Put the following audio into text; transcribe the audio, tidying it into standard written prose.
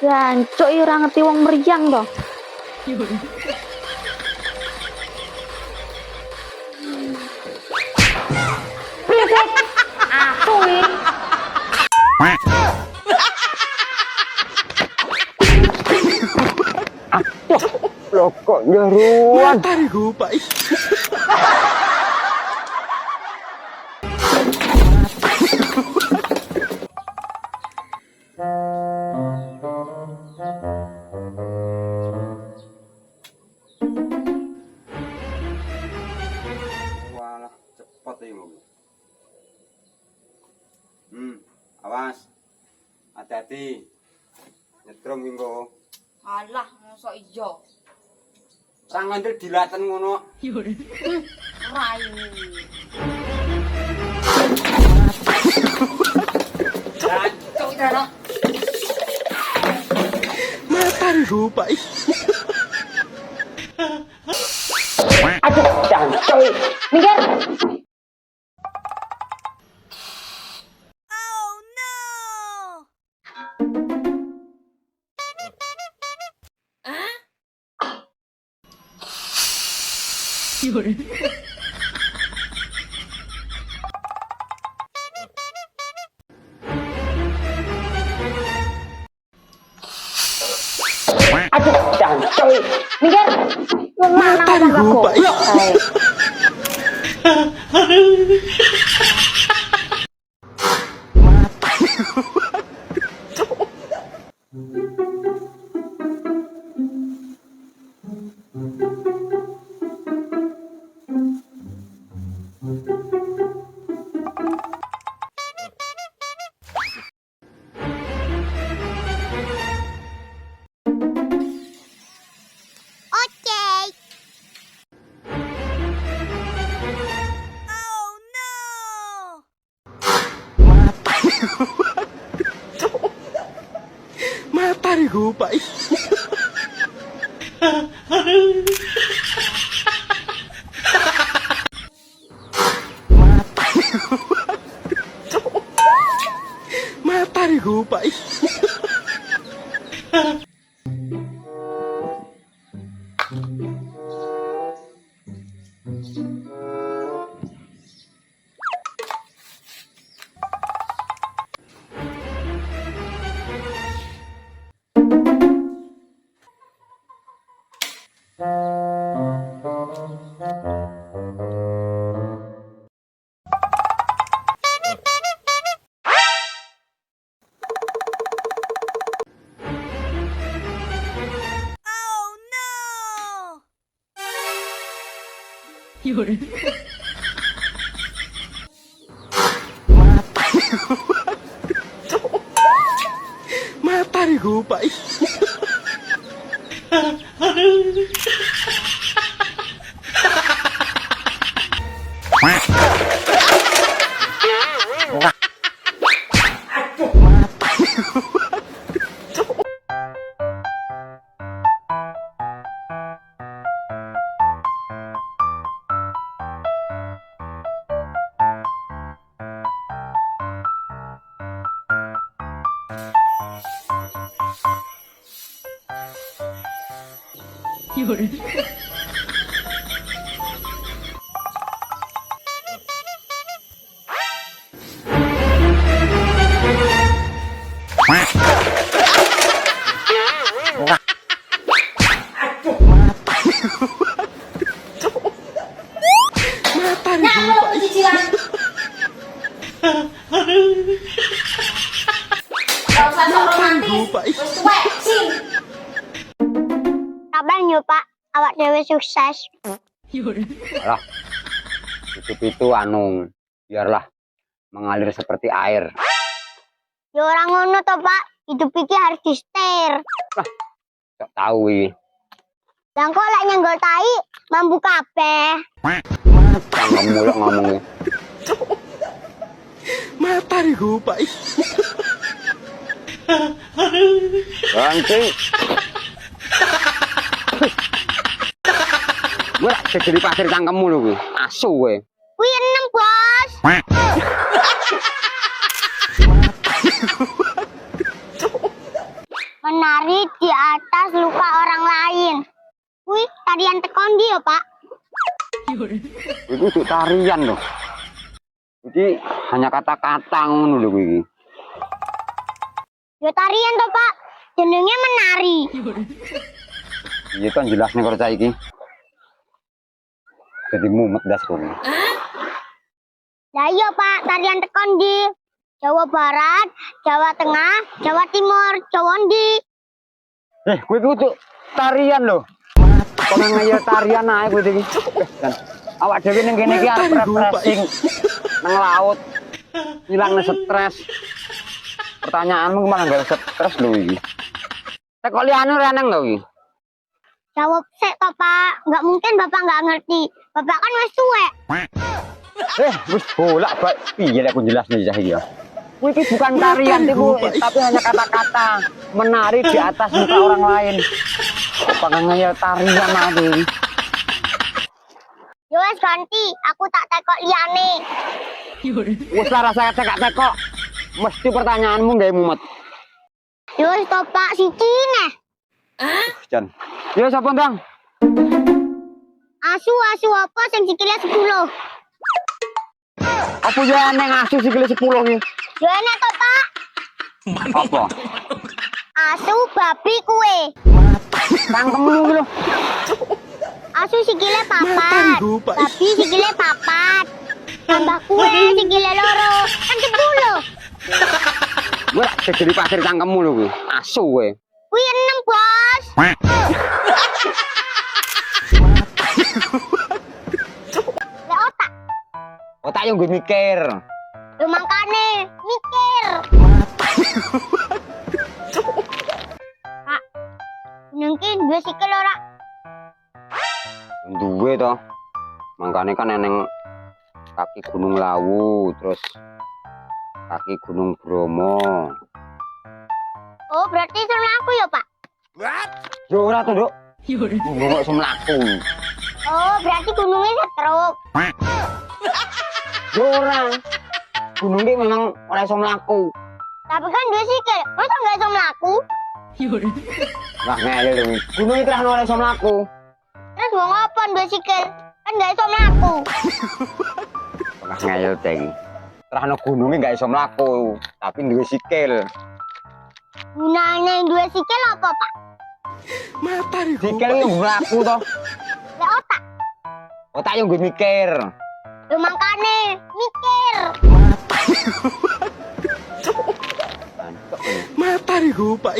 Jancuk ora ngerti wong mriyang to. Aku iki. Loh kok nyeruan? Matariku, Pak. Walah, cepet ini. Awas. Hati-hati. Nyetrum minggu. Alah, mosok iya. Sang ngandel dilaten ngono. Rai. Jancuk dara. Matariku, Pak. Aduh, jancuk. Minggir. Aduh, jancuk. Minggir. Wong lanang Matariku, tambah Pak. goblok kae. Matariku, Pak. Matariku, Pak. Matariku, Pak. Sabar yo, Pak. Awak dhewe sukses. Alah, hidup itu biarlah mengalir seperti air. Ya ora ngono to, Pak. Hidup iki harus disetir. Gak tahu iki. Lah kok lek nyenggol tai mambu kabeh. Jangan muluk ngomongnya. Mata nih gue, Pak. Bangki. Gue jadi pasir cangkemmu lho gue. Asu gue. Wih, 6, Bos. Menari di atas luka orang lain. Wih, tarian tekondi ya, Pak. Itu untuk tarian loh. Jadi hanya kata-kata ngono lho iki. Ya tarian toh, Pak. Jenenge menari. Iya kan jelas nih kerja iki. Jadi mumet das kok. Lah iya, Pak, tarian tekondi. Jawa Barat, Jawa Tengah, Jawa Timur, Jawa ndi. Gue itu untuk tarian loh. Kalau ngayal tarian aja gue iki. Dan awak dhewe ning kene iki arep refreshing nang laut. Hilangnya stres. Pertanyaanmu malah gak stres lho iki. Kok liyane ora nang lho iki. Jawab sik toh, Pak. Nggak mungkin Bapak nggak ngerti. Bapak kan wis tuwek. Wis bolak-balik piye lek aku jelasne cah iki ya. Kuwi iki bukan tarian tiku, tapi hanya kata-kata menari di atas muka orang lain. Apa ngayal tarian aja iki. Yo wis ganti, aku tak tekok liyane. Wis lah rasa tekak-tekok. Mesti pertanyaanmu gawe mumet. Yo wis toh, Pak, siji neh. Jan. Ya sapa, Bang? Asu apa sing sikile 10? Apa ya neng asu sikile 10 iki? Yo enek toh, Pak. Apa? Asu babi kue. Cangkemmu iki lho. Asu sikile Mata nih papat. gue, Pak. Babi sikile papat. Tambah kue sikile loro. Kan 10. Gue jadi pasir cangkemmu lho kuwi. Asu kowe. Wih, 6, Bos. Lek otak. Otak yo gue mikir. Yo mangkane mikir. Pak, mungkin dua sikil ora. Duwe to. Mangkane kan eneng kaki Gunung Lawu, terus kaki Gunung Bromo. Oh, berarti sama aku ya, Pak? Yo ora to, Nduk. Gunung kok semlaku. Oh, berarti gunungnya setruk. Yo ora. Gunung iki memang ora iso mlaku. Tapi kan dua sikil, masa nggak bisa melaku? Wah, ngeyel lho. Gunung iki ora iso mlaku. Terus mau ngapa dua sikil? Kan nggak bisa melaku. Wah, ngeyel teh iki. Terahno gunung iki gak iso mlaku, tapi duwe sikil. Gunanya yang dua sikil apa, Pak? Mata nih gue, Sikil iki mlaku to. Lek otak. Otak yo gue mikir. Yo mangkane mikir. Mata nih gue, Pak.